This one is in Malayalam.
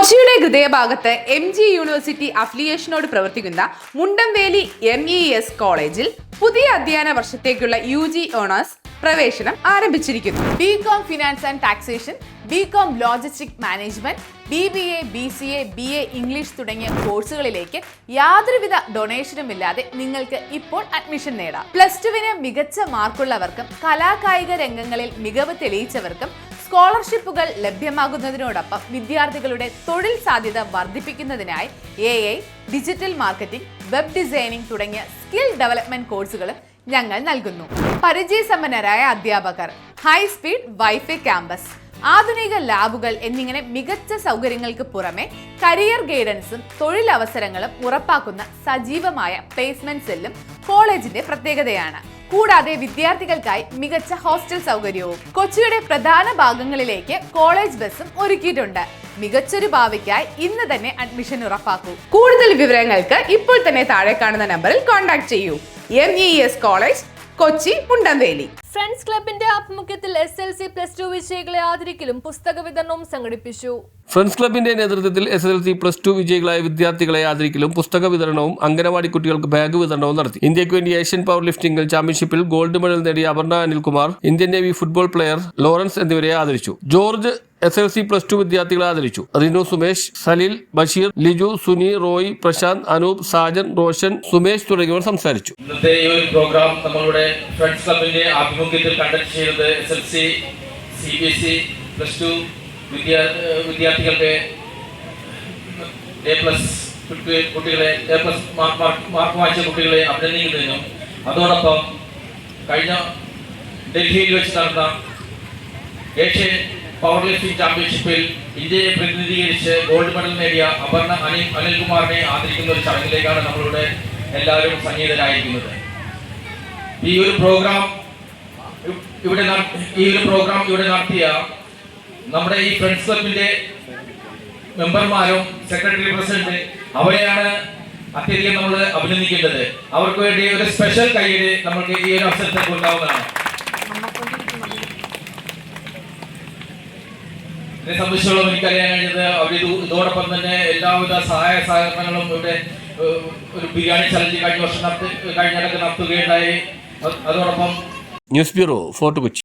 കൊച്ചിയുടെ ഹൃദയഭാഗത്ത് MG യൂണിവേഴ്സിറ്റി അഫിലിയേഷനോട് പ്രവർത്തിക്കുന്ന മുണ്ടംവേലി MES കോളേജിൽ പുതിയ അധ്യയന വർഷത്തേക്കുള്ള UG ഓണേഴ്സ് പ്രവേശനം ആരംഭിച്ചിരിക്കുന്നു. BCom finance and taxation, BCom logistic management, BBA, BCA, BA English തുടങ്ങിയ കോഴ്സുകളിലേക്ക് യാതൊരുവിധ ഡൊണേഷനും ഇല്ലാതെ നിങ്ങൾക്ക് ഇപ്പോൾ അഡ്മിഷൻ നേടാം. +2 മികച്ച മാർക്കുള്ളവർക്കും കലാകായിക രംഗങ്ങളിൽ മികവ് തെളിയിച്ചവർക്കും സ്കോളർഷിപ്പുകൾ ലഭ്യമാകുന്നതിനോടൊപ്പം വിദ്യാർത്ഥികളുടെ തൊഴിൽ സാധ്യത വർദ്ധിപ്പിക്കുന്നതിനായി AI, digital marketing, web designing തുടങ്ങിയ സ്കിൽ ഡെവലപ്മെന്റ് കോഴ്സുകളും ഞങ്ങൾ നൽകുന്നു. പരിചയസമ്പന്നരായ അധ്യാപകർ, ഹൈ സ്പീഡ് വൈഫൈ ക്യാമ്പസ്, ആധുനിക ലാബുകൾ എന്നിങ്ങനെ മികച്ച സൗകര്യങ്ങൾക്ക് പുറമെ കരിയർ ഗൈഡൻസും തൊഴിലവസരങ്ങളും ഉറപ്പാക്കുന്ന സജീവമായ പ്ലേസ്മെന്റ് സെല്ലും കോളേജിന്റെ പ്രത്യേകതയാണ്. കൂടാതെ വിദ്യാർത്ഥികൾക്കായി മികച്ച ഹോസ്റ്റൽ സൗകര്യവും കൊച്ചിയുടെ പ്രധാന ഭാഗങ്ങളിലേക്ക് കോളേജ് ബസ്സും ഒരുക്കിയിട്ടുണ്ട്. മികച്ചൊരു ഭാവിക്കായി ഇന്ന് തന്നെ അഡ്മിഷൻ ഉറപ്പാക്കൂ. കൂടുതൽ വിവരങ്ങൾക്ക് ഇപ്പോൾ തന്നെ താഴെ കാണുന്ന നമ്പറിൽ കോൺടാക്ട് ചെയ്യൂ. MES college, Kochi, Mundamveli. Friends ക്ലബിന്റെ ആഭിമുഖ്യത്തിൽ SLC+2 വിജയികളെ ആദരിക്കലും പുസ്തക വിതരണവും സംഘടിപ്പിച്ചു. ഫ്രണ്ട്സ് ക്ലബിന്റെ നേതൃത്വത്തിൽ SLC+2 വിജയികളായ വിദ്യാർത്ഥികളെ ആദരിക്കലും പുസ്തക വിതരണവും അംഗനവാടി കുട്ടികൾക്ക് ബാഗ് വിതരണവും നടത്തി. ഇന്ത്യക്ക് വേണ്ടി ഏഷ്യൻ പവർ ലിഫ്റ്റിംഗ് ചാമ്പ്യൻഷിപ്പിൽ ഗോൾഡ് മെഡൽ നേടിയ Aparna Anilkumar, Indian navy football player Lawrence എന്നിവരെ ആദരിച്ചു. ജോർജ് SLC+2 വിദ്യാർത്ഥികളെ ആദരിച്ചു. റിനു സുമേഷ്, സലീൽ, ബഷീർ, ലിജു, സുനി, റോയ്, പ്രശാന്ത്, അനൂപ്, സാജൻ, റോഷൻ, സുമേഷ് തുടങ്ങിയവർ സംസാരിച്ചു. ഇന്നത്തെ ഈ ഒരു പ്രോഗ്രാം നമ്മളുടെ ഫ്രണ്ട്സ് ക്ലബിന്റെ ആഭിമുഖ്യത്തിൽ കണ്ടക്ട് ചെയ്യുന്നത് SLC, CBSE, +2 വിദ്യാർത്ഥികളുടെ A+ കുട്ടികളെ A+ മാർക്ക് വാങ്ങിച്ച കുട്ടികളെ അഭിനന്ദിക്കുന്നതിനും അതോടൊപ്പം കഴിഞ്ഞ ഡൽഹിയിൽ വെച്ച് നടന്ന ഏഷ്യൻ പവർ ലിഫ്റ്റിംഗ് ചാമ്പ്യൻഷിപ്പിൽ ഇന്ത്യയെ പ്രതിനിധീകരിച്ച് ഗോൾഡ് മെഡൽ നേടിയ അപർണ അനിൽകുമാറിനെ ആദരിക്കുന്ന ഒരു ചടങ്ങിലേക്കാണ് നമ്മളിവിടെ എല്ലാവരും സന്നിഹിതരായിരിക്കുന്നത്. ഈ ഒരു പ്രോഗ്രാം ഇവിടെ നടത്തിയ നമ്മുടെ ഈ ഫ്രണ്ട്സ് ക്ലബിന്റെ മെമ്പർമാരും സെക്രട്ടറി പ്രസിഡന്റ് അവരെയാണ് അത്യധികം നമ്മൾ അഭിനന്ദിക്കേണ്ടത്. അവർക്ക് വേണ്ടി ഒരു സ്പെഷ്യൽ കയ്യിൽ നമുക്ക് ഈ ഒരു അവസരത്തിൽ ഉണ്ടാവുന്നതാണ്. ഇതിനെ സംബന്ധിച്ചോളം എനിക്കറിയാൻ കഴിഞ്ഞത് അവർ ഇതോടൊപ്പം തന്നെ എല്ലാവിധ സഹായ സഹകരണങ്ങളും ഇവിടെ ഒരു ബിരിയാണി ചലഞ്ച് കഴിഞ്ഞ വർഷം നടത്തുകയുണ്ടായി. അതോടൊപ്പം ന്യൂസ് ബ്യൂറോ, ഫോർട്ട് കൊച്ചി.